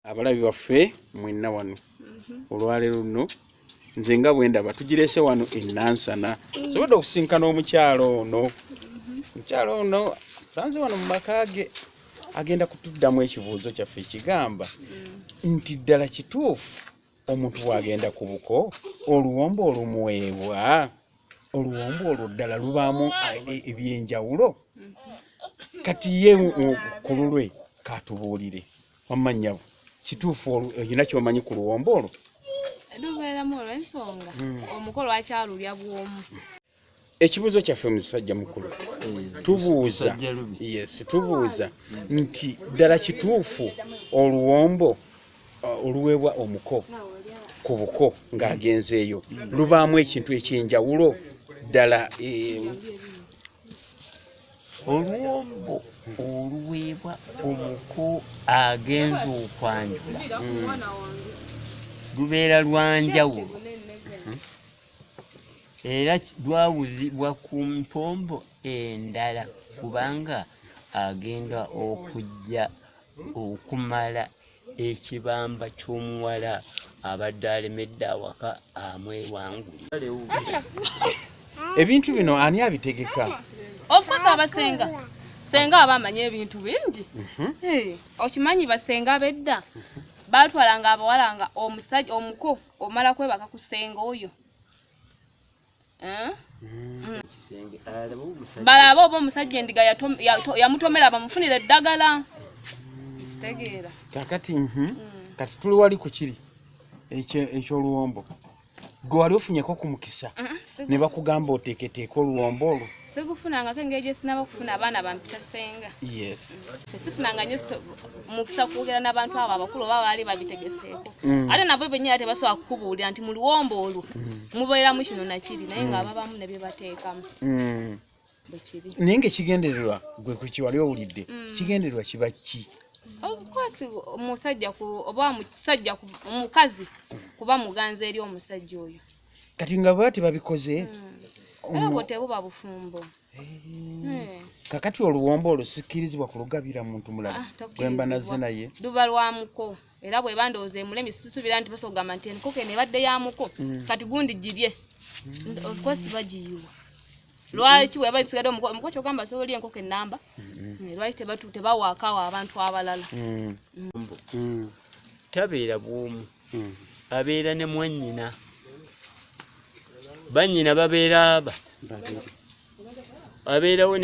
Abalabi baffe mwenna wano olwaleero luno nze nga bwe ndaba tugirese wano Nansana sobodde okusinkana omukyalo ono. Omukyalo ono sanze wano mu maka ge agenda kutuddamu ekibuuzo kyaffe ekigamba nti ddala kituufu omuntu bw'agenda ku buko oluwombo olumuweebwa oluwombo olwo ddala lubaamu ebyenjawulo kati ye ku lulwe katubuulire wamanya kituufu olina ky'omanyi ku luwombo olwo lubeeramu olw'ensonga omukolo akyalulya bw'omu. Ekibuuzo kyaffe musajja mukulu tubuuza nti ddala kituufu oluwombo oluweebwa omuko ku buko ng'agenzeeyo lubaamu ekintu ekyenjawulo ddala oluwombo oluweebwa omuko agenze okwanjula lubeera lwa njawulo era lwawuzibwa ku mpombo endala kubanga agenda okujja okumala ekibamba ky'omuwala abadde alemedde awaka amwewangulira. Ebintu bino ani abitegeka? Of course abasenga senga abamanya ebintu bingi. Okimanyi basenga bedda batwalanga abawalanga omusajja omuko omala kwebaka kusenga oyo balaba oba omusajja endiga yamutomera bamufunira eddagala kitegeera kakati kati tuli wali ku kiri eky'oluwombo gwe wali ofunyeko ku mukisa ne bakugamba oteeketeeka oluwombo olwo? Sigufunangako engeri gye sinaba okufuna abaana bampita senga. Sifunanga nnyo mukisa kwogera n'abantu abo abakulu oba baali babitegeseeko ate nabo bennyini tebasobola kukubuulira nti mu luwombo olwo mubeeramu kino nakiri naye ng'ababamu ne bye bateekamu bwe kiri. Naye ng'ekigendererwa gwe ku kiwali owulidde kigendererwa kiba ki? Obukwasi omusajja oba musajja omukazi kuba muganza eri omusajja oyo kati nga bwe tebabikoze obwo tebuba bufumbo. Kakati oluwombo olwo sikkirizibwa kulugabira muntu mulala gwemba nazze naye luba lwa muko era bwe bandooza emulemi situbira nti basobola kugamba nti enkoko eno ebadde ya muko kati gundi girye of course bagiyiwa lwaki bwe bayisigadde omuko kyogamba asobola enkoko ennamba lwaki tebawaakawo abantu abalala. Tabeera bw'omu abeera ne mwannyina bannyina babeera abeerawo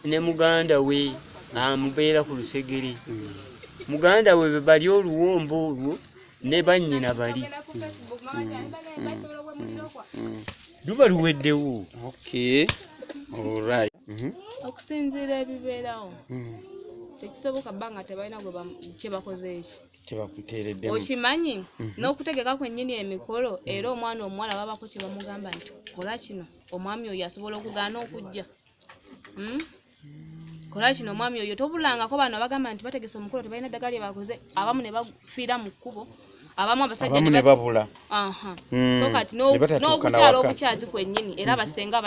ne muganda we amubeera ku lusegere muganda we bali oluwombo olwo ne bannyina bali luba luweddewo. Okusinziira ebibeerawo tekisoboka bbanga tebalina kye bakoze eki okimanyi n'okutegeka kwennyini emikolo era omwana omuwala babako kye bamugamba nti kola kino omwami oyo asobola okugaana okujja kola kino omwami oyo tobulangako bano bagamba nti bategese omukolo tebalina ddagala lye bakoze abamu ne bafiira mu kkubo abamu abasajja ne babula so kati n'okukyala obukyazi kwennyini era abasenga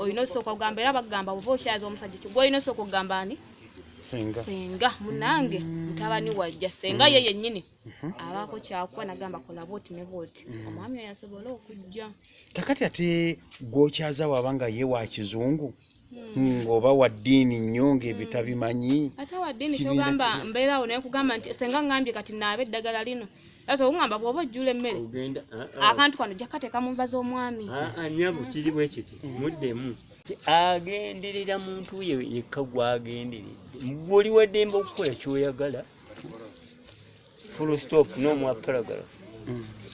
olina osooka okugamba era bagamba bw'oba okyaza omusajja kyo gw'olina osooka okugamba ani senga munange mutabani wajja senga ye yennyini abaako kyakuba nagamba kola booti ne booti omwami oyo asobola okujja. Kakati ate gw'okyaza wabanga ye wa kizungu ng'oba wa ddiini nnyo ng'ebitabimanyi ate wa ddiini kyogamba mbeerawo naye kugamba nti senga ngambye kati naabe eddagala lino ate okugamba bw'oba ojjula emmere akantu kano ojja kukateeka mu nva z'omwami nyabo kiri bwe kiti muddemu agenderera muntu yekka gw'agenderedde gw'oli waddembe okukola ky'oyagala full stop no more paragraph.